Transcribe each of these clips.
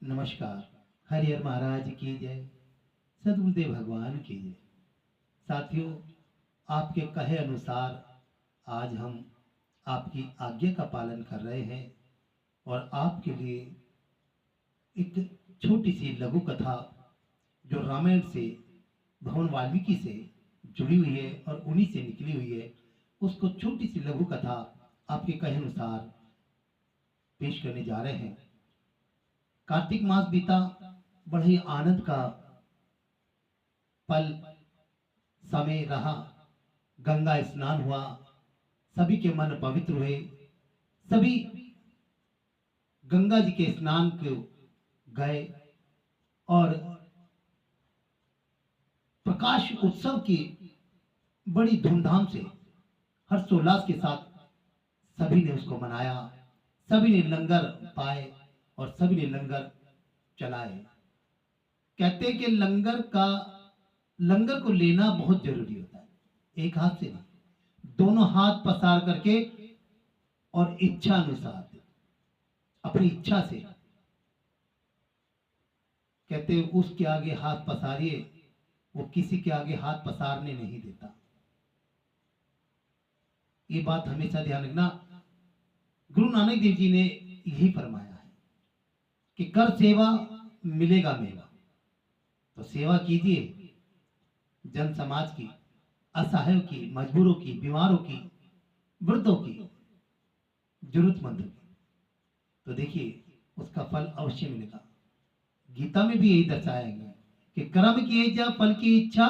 नमस्कार। हरिहर महाराज की जय। सदगुरुदेव भगवान की जय। साथियों, आपके कहे अनुसार आज हम आपकी आज्ञा का पालन कर रहे हैं और आपके लिए एक छोटी सी लघु कथा जो रामायण से, भगवान वाल्मीकि से जुड़ी हुई है और उन्हीं से निकली हुई है, उसको छोटी सी लघु कथा आपके कहे अनुसार पेश करने जा रहे हैं। कार्तिक मास बीता, बड़ा ही आनंद का पल समय रहा। गंगा स्नान हुआ, सभी के मन पवित्र हुए, सभी गंगा जी के स्नान को गए और प्रकाश उत्सव की बड़ी धूमधाम से हर्षोल्लास के साथ सभी ने उसको मनाया। सभी ने लंगर पाए और सभी ने लंगर चलाए। कहते हैं कि लंगर को लेना बहुत जरूरी होता है। एक हाथ से नहीं, दोनों हाथ पसार करके और इच्छा अनुसार, अपनी इच्छा से। कहते हैं उसके आगे हाथ पसारिए, वो किसी के आगे हाथ पसारने नहीं देता। ये बात हमेशा ध्यान रखना। गुरु नानक देव जी ने यही फरमाया है कि कर सेवा मिलेगा मेवा। तो सेवा कीजिए जन समाज की, असहायों की, मजबूरों की, बीमारों की, वृद्धों की, जरूरतमंदों की। तो देखिए उसका फल अवश्य मिलेगा। गीता में भी यही दर्शाया गया कि कर्म किए जा फल की इच्छा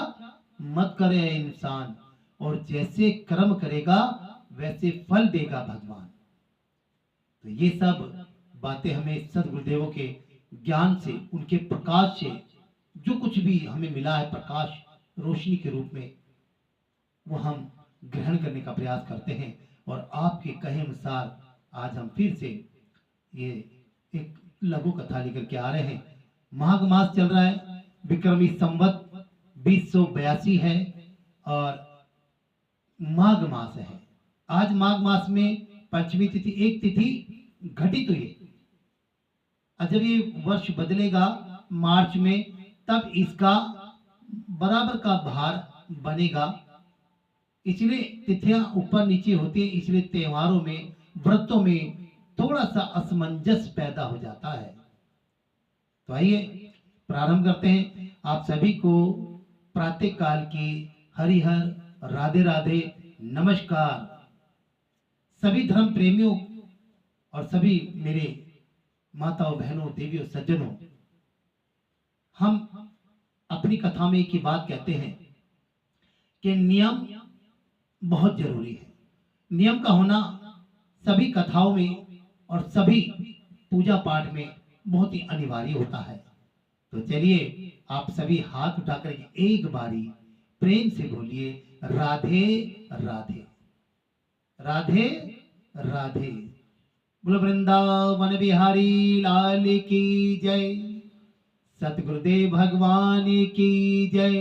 मत करे इंसान, और जैसे कर्म करेगा वैसे फल देगा भगवान। तो ये सब बातें हमें सदगुरुदेवों के ज्ञान से, उनके प्रकाश से जो कुछ भी हमें मिला है, प्रकाश रोशनी के रूप में, वो हम ग्रहण करने का प्रयास करते हैं। और आपके कहे अनुसार आज हम फिर से ये एक लघु कथा लेकर के आ रहे हैं। माघ मास चल रहा है, विक्रमी संवत 2082 है और माघ मास है। आज माघ मास में पंचमी तिथि, एक तिथि घटित हुई है। जब ये वर्ष बदलेगा मार्च में, तब इसका बराबर का भार बनेगा। इसलिए तिथियां ऊपर नीचे होती है, इसलिए त्योहारों में, व्रतों में थोड़ा सा असमंजस पैदा हो जाता है। तो आइए प्रारंभ करते हैं। आप सभी को प्रातः काल की हरिहर राधे राधे नमस्कार। सभी धर्म प्रेमियों और सभी मेरे माताओं, बहनों, देवियों, सज्जनों, हम अपनी कथा में एक ही बात कहते हैं कि नियम बहुत जरूरी है। नियम का होना सभी कथाओं में और सभी पूजा पाठ में बहुत ही अनिवार्य होता है। तो चलिए आप सभी हाथ उठाकर एक बारी प्रेम से बोलिए राधे राधे राधे राधे। बोलो वृंदावन बिहारी लाल की जय। सतगुरुदेव भगवान की जय।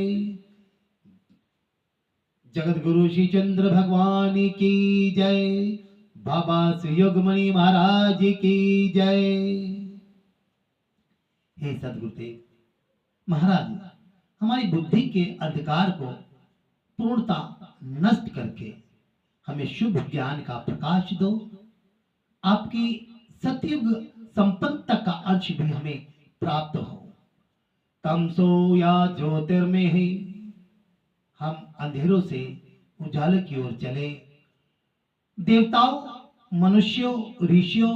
जगत गुरु श्री चंद्र भगवान की जय। बाबा सुयोगमणि महाराज की जय। हे सदगुरुदेव महाराज, हमारी बुद्धि के अंधकार को पूर्णता नष्ट करके हमें शुभ ज्ञान का प्रकाश दो। आपकी सतयुग संपन्नता का अंश भी हमें प्राप्त हो। तमसो या ज्योतिर्मय ही, हम अंधेरों से उजाले की ओर चले। देवताओं, मनुष्यों, ऋषियों,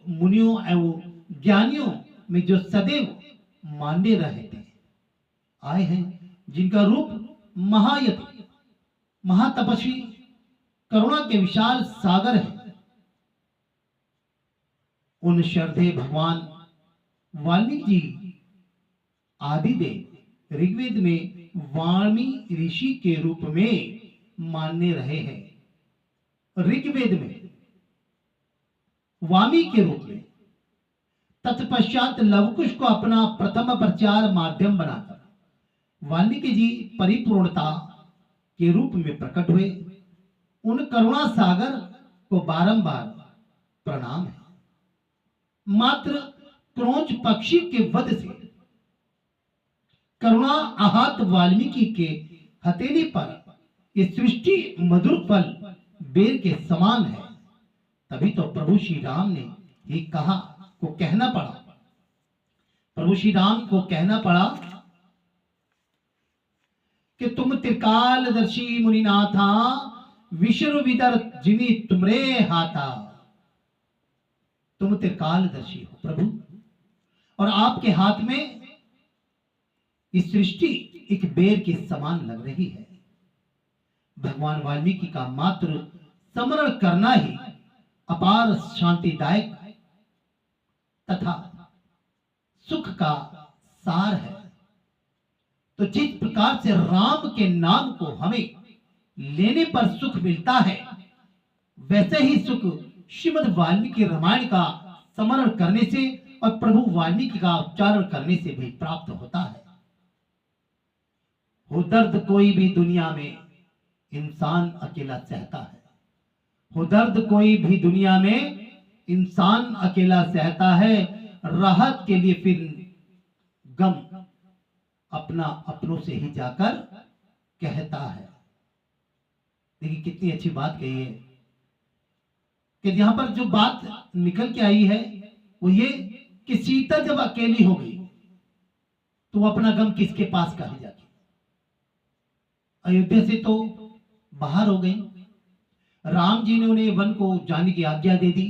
मुनियों एवं ज्ञानियों में जो सदैव मान्य रहे थे, आए हैं, जिनका रूप महायति, महातपस्वी, करुणा के विशाल सागर है। उन श्रद्धेय भगवान वाल्मीकि जी आदिदेव ऋग्वेद में वाणी ऋषि के रूप में मान्य रहे हैं। ऋग्वेद में वामी के रूप में, तत्पश्चात लवकुश को अपना प्रथम प्रचार माध्यम बनाकर वाल्मीकि जी परिपूर्णता के रूप में प्रकट हुए। उन करुणा सागर को बारंबार प्रणाम है। मात्र क्रोंच पक्षी के वध से करुणा आहत वाल्मीकि के हथेली पर ये सृष्टि मधुर फल बेर के समान है। तभी तो प्रभु श्री राम ने ये कहा को कहना पड़ा, प्रभु श्री राम को कहना पड़ा कि तुम त्रिकालदर्शी मुनिनाथा विश्व विदर जिमी तुमरे हाथा। तुम त्रिकालदर्शी हो प्रभु, और आपके हाथ में इस सृष्टि एक बेर के समान लग रही है। भगवान वाल्मीकि का मात्र स्मरण करना ही अपार शांतिदायक तथा सुख का सार है। तो जिस प्रकार से राम के नाम को हमें लेने पर सुख मिलता है, वैसे ही सुख श्रीमद् वाल्मीकि रामायण का स्मरण करने से और प्रभु वाल्मीकि का उच्चारण करने से भी प्राप्त होता है। हो दर्द कोई भी दुनिया में इंसान अकेला सहता है, हो दर्द कोई भी दुनिया में इंसान अकेला सहता है। राहत के लिए फिर गम अपना अपनों से ही जाकर कहता है। देखिए कितनी अच्छी बात कही है कि यहां पर जो बात निकल के आई है वो ये कि सीता जब अकेली हो गई तो वो अपना गम किसके पास कही जाती। अयोध्या से तो बाहर हो गई, राम जी ने उन्हें वन को जाने की आज्ञा दे दी,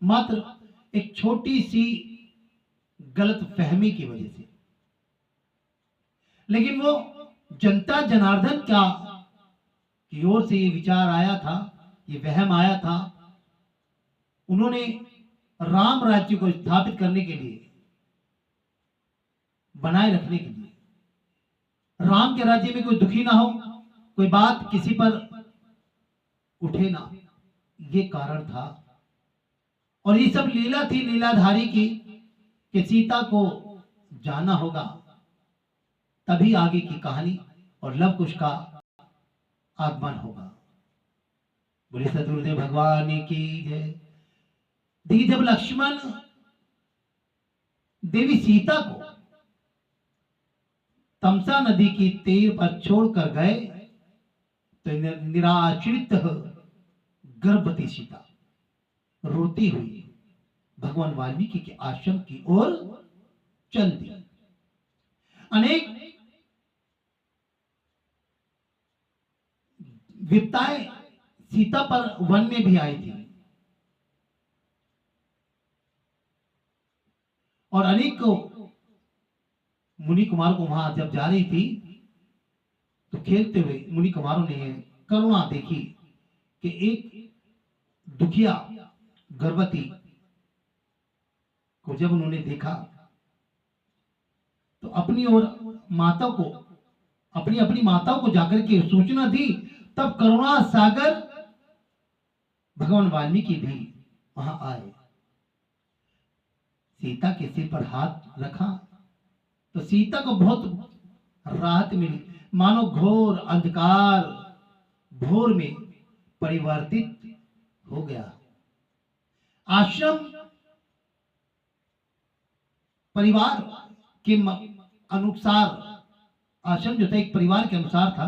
मात्र एक छोटी सी गलत फहमी की वजह से। लेकिन वो जनता जनार्दन का की ओर से ये विचार आया था, ये वहम आया था, उन्होंने राम राज्य को स्थापित करने के लिए, बनाए रखने के लिए, राम के राज्य में कोई दुखी ना हो, कोई बात किसी पर उठे ना, ये कारण था। और ये सब लीला थी लीलाधारी की कि सीता को जाना होगा, तभी आगे की कहानी और लव कुश का आगमन होगा। बोले सतगुरुदेव भगवान की जय। देखिए जब लक्ष्मण देवी सीता को तमसा नदी की तीर पर छोड़कर गए तो निराश्रित गर्भवती सीता रोती हुई भगवान वाल्मीकि के आश्रम की ओर चल दी। अनेक विपताएं सीता पर वन में भी आई थी और अनेक मुनि कुमार को वहां जब जा रही थी तो खेलते हुए मुनि कुमारों ने करुणा देखी कि एक दुखिया गर्भवती को जब उन्होंने देखा तो अपनी और माता को अपनी अपनी माताओं को जाकर के सूचना दी। तब करुणा सागर भगवान वाल्मीकि भी वहां आए, सीता के सिर पर हाथ रखा तो सीता को बहुत राहत मिली, मानो घोर अंधकार भोर में परिवर्तित हो गया। आश्रम परिवार के अनुसार, आश्रम जो था एक परिवार के अनुसार था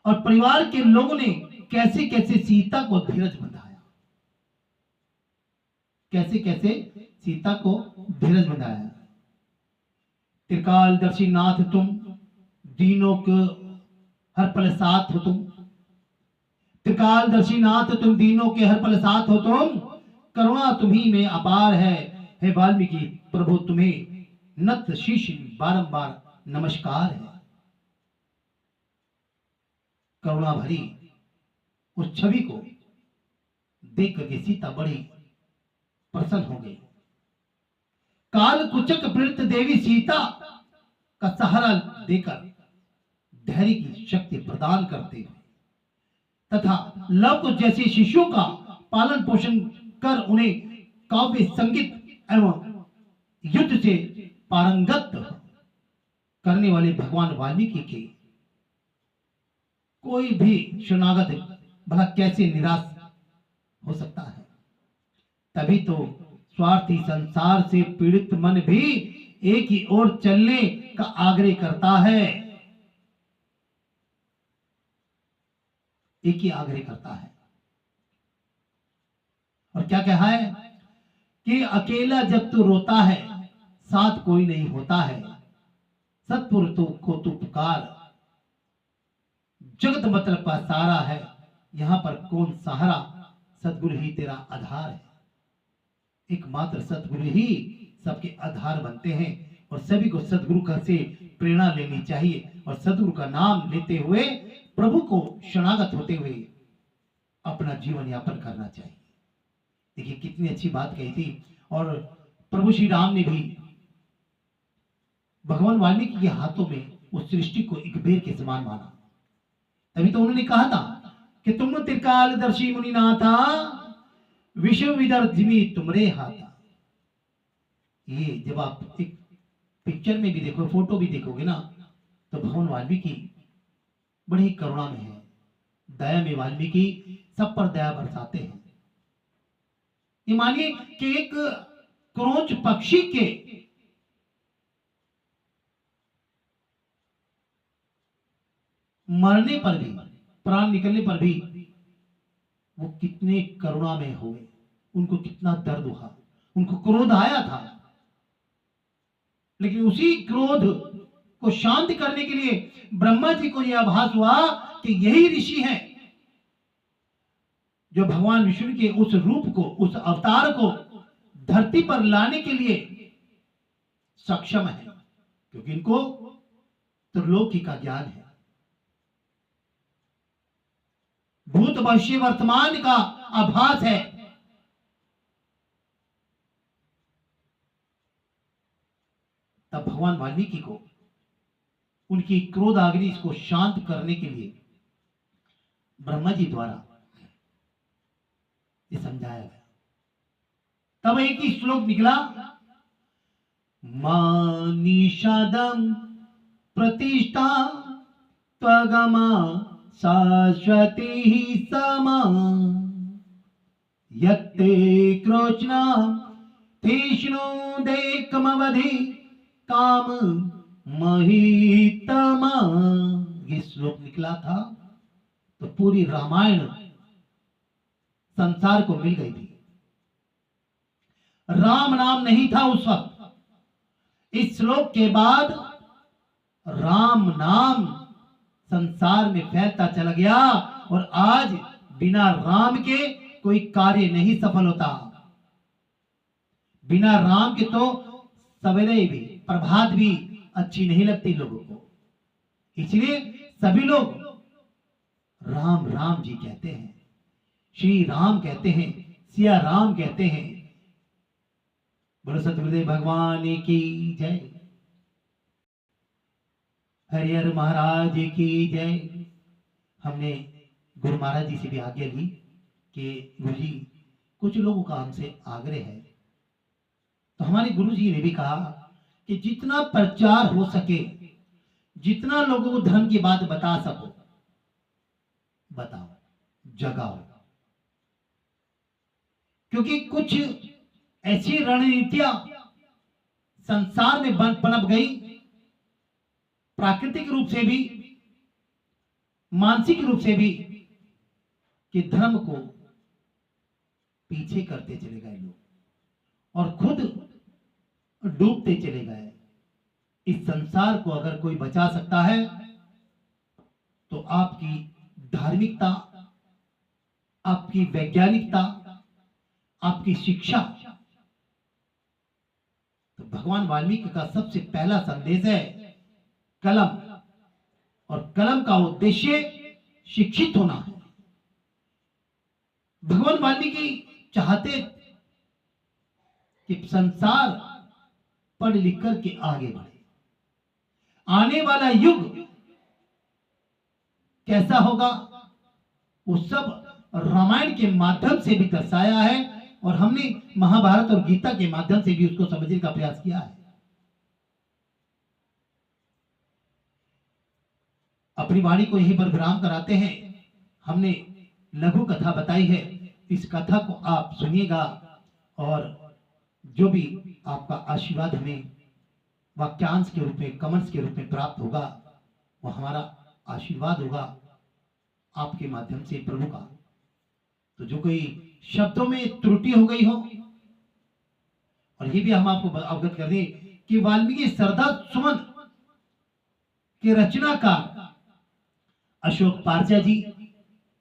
और परिवार के लोगों ने कैसे कैसे सीता को धीरज बंधाया, कैसे कैसे सीता को धीरज बंधाया। त्रिकालदर्शी नाथ तुम, दीनों के हर पल साथ हो तुम। त्रिकालदर्शी नाथ तुम, दीनों के हर पल साथ हो तुम। करुणा तुम्ही में अपार है, हे वाल्मीकि प्रभु तुम्हें नत शीश बारंबार नमस्कार है। करुणा भरी उस छवि को देख करके सीता बड़ी प्रसन्न हो गई। काल कुचक वृत्त देवी सीता का सहारा देकर धैर्य की शक्ति प्रदान करते हुए तथा लव कुश जैसे शिशुओं का पालन पोषण कर उन्हें काव्य संगीत एवं युद्ध से पारंगत करने वाले भगवान वाल्मीकि के कोई भी शरणागत भला कैसे निराश हो सकता है। तभी तो स्वार्थी संसार से पीड़ित मन भी एक ही ओर चलने का आग्रह करता है, एक ही आग्रह करता है। और क्या कहा है कि अकेला जब तू रोता है साथ कोई नहीं होता है, सतपुरुषों को तू पुकार, जगत मतलब का सारा है, यहां पर कौन सहारा, सतगुरु ही तेरा आधार है। एकमात्र सतगुरु ही सबके आधार बनते हैं और सभी को सतगुरु का से प्रेरणा लेनी चाहिए और सतगुरु का नाम लेते हुए प्रभु को शरणागत होते हुए अपना जीवन यापन करना चाहिए। देखिए कितनी अच्छी बात कही थी। और प्रभु श्री राम ने भी भगवान वाल्मीकि के हाथों में उस सृष्टि को एक बेर के समान माना। तभी तो उन्होंने कहा था कि तुम त्रिकालदर्शी मुनिनाथा विश्व विदर्जिमी तुमरे हाथा। ये जब आप एक पिक्चर में भी देखो, फोटो भी देखोगे ना, तो भगवान वाल्मीकि बड़ी ही करुणा में है, दया में वाल्मीकि सब पर दया बरसाते हैं। ये मानिए कि एक क्रोंच पक्षी के मरने पर भी, प्राण निकलने पर भी वो कितने करुणा में हुए, उनको कितना दर्द हुआ, उनको क्रोध आया था, लेकिन उसी क्रोध को शांत करने के लिए ब्रह्मा जी को यह आभास हुआ कि यही ऋषि हैं जो भगवान विष्णु के उस रूप को, उस अवतार को धरती पर लाने के लिए सक्षम है, क्योंकि इनको त्रिलोकी का ज्ञान है, भूत भविष्य वर्तमान का आभास है। तब भगवान वाल्मीकि को उनकी क्रोध अग्नि को शांत करने के लिए ब्रह्मा जी द्वारा ये समझाया गया। तब एक ही श्लोक निकला, मानिषादम प्रतिष्ठा त्वगमा शाश्वती समा यत्ते क्रोचना तीक्ष्णो देकमवधि काम महितमा। ये श्लोक निकला था तो पूरी रामायण संसार को मिल गई थी। राम नाम नहीं था उस वक्त। इस श्लोक के बाद राम नाम संसार में फैलता चला गया और आज बिना राम के कोई कार्य नहीं सफल होता। बिना राम के तो सवेरे भी, प्रभात भी अच्छी नहीं लगती लोगों को, इसलिए सभी लोग राम राम जी कहते हैं, श्री राम कहते हैं, सिया राम कहते हैं। बोलो सतगुरुदेव भगवान की जय, हरिहर महाराज की जय। हमने गुरु महाराज जी से भी आज्ञा ली कि गुरु जी कुछ लोगों का हमसे आग्रह है, तो हमारे गुरु जी ने भी कहा कि जितना प्रचार हो सके, जितना लोगों को धर्म की बात बता सको बताओ, जगाओ, क्योंकि कुछ ऐसी रणनीतियां संसार में पनप गई, प्राकृतिक रूप से भी, मानसिक रूप से भी, कि धर्म को पीछे करते चले गए लोग और खुद डूबते चले गए। इस संसार को अगर कोई बचा सकता है तो आपकी धार्मिकता, आपकी वैज्ञानिकता, आपकी शिक्षा। तो भगवान वाल्मीकि का सबसे पहला संदेश है कलम, और कलम का उद्देश्य शिक्षित होना है। भगवान वाल्मीकि चाहते कि संसार पढ़ लिख करके आगे बढ़े। आने वाला युग कैसा होगा वो सब रामायण के माध्यम से भी दर्शाया है और हमने महाभारत और गीता के माध्यम से भी उसको समझने का प्रयास किया है। अपनी वाणी को यहीं पर विराम कराते हैं। हमने लघु कथा बताई है, इस कथा को आप सुनिएगा और जो भी आपका आशीर्वाद हमें वाक्यांश के रूप में, कमेंट्स के रूप में प्राप्त होगा, वो हमारा आशीर्वाद होगा आपके माध्यम से प्रभु का। तो जो कोई शब्दों में त्रुटि हो गई हो, और ये भी हम आपको अवगत कर दें कि वाल्मीकि श्रद्धा सुमन के रचनाकार अशोक पारजा जी,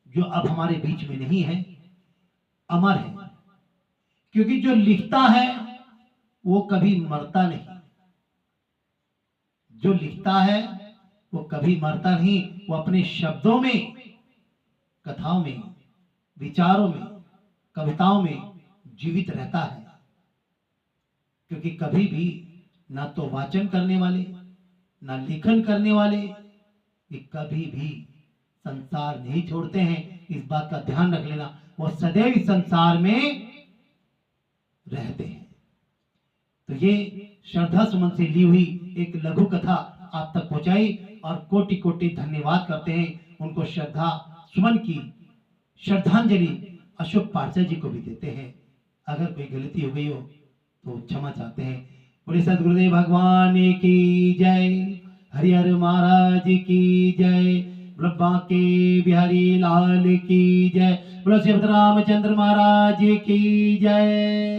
जो अब हमारे बीच में नहीं है, अमर है, क्योंकि जो लिखता है वो कभी मरता नहीं। जो लिखता है वो कभी मरता नहीं, वो अपने शब्दों में, कथाओं में, विचारों में, कविताओं में जीवित रहता है। क्योंकि कभी भी ना तो वाचन करने वाले, ना लेखन करने वाले, ये कभी भी संसार नहीं छोड़ते हैं। इस बात का ध्यान रख लेना, वो सदैव इस संसार में रहते हैं। तो ये श्रद्धा सुमन से ली हुई एक लघु कथा आप तक पहुंचाई, और कोटि कोटि धन्यवाद करते हैं उनको। श्रद्धा सुमन की श्रद्धांजलि अशोक पारजा जी को भी देते हैं। अगर कोई गलती हो गई हो तो क्षमा चाहते हैं। बोले सदगुरुदेव भगवान की जय, हरिहर महाराज की जय, ब्रह्मा के बिहारी लाल की जय, बोलो श्री रामचंद्र महाराज की जय।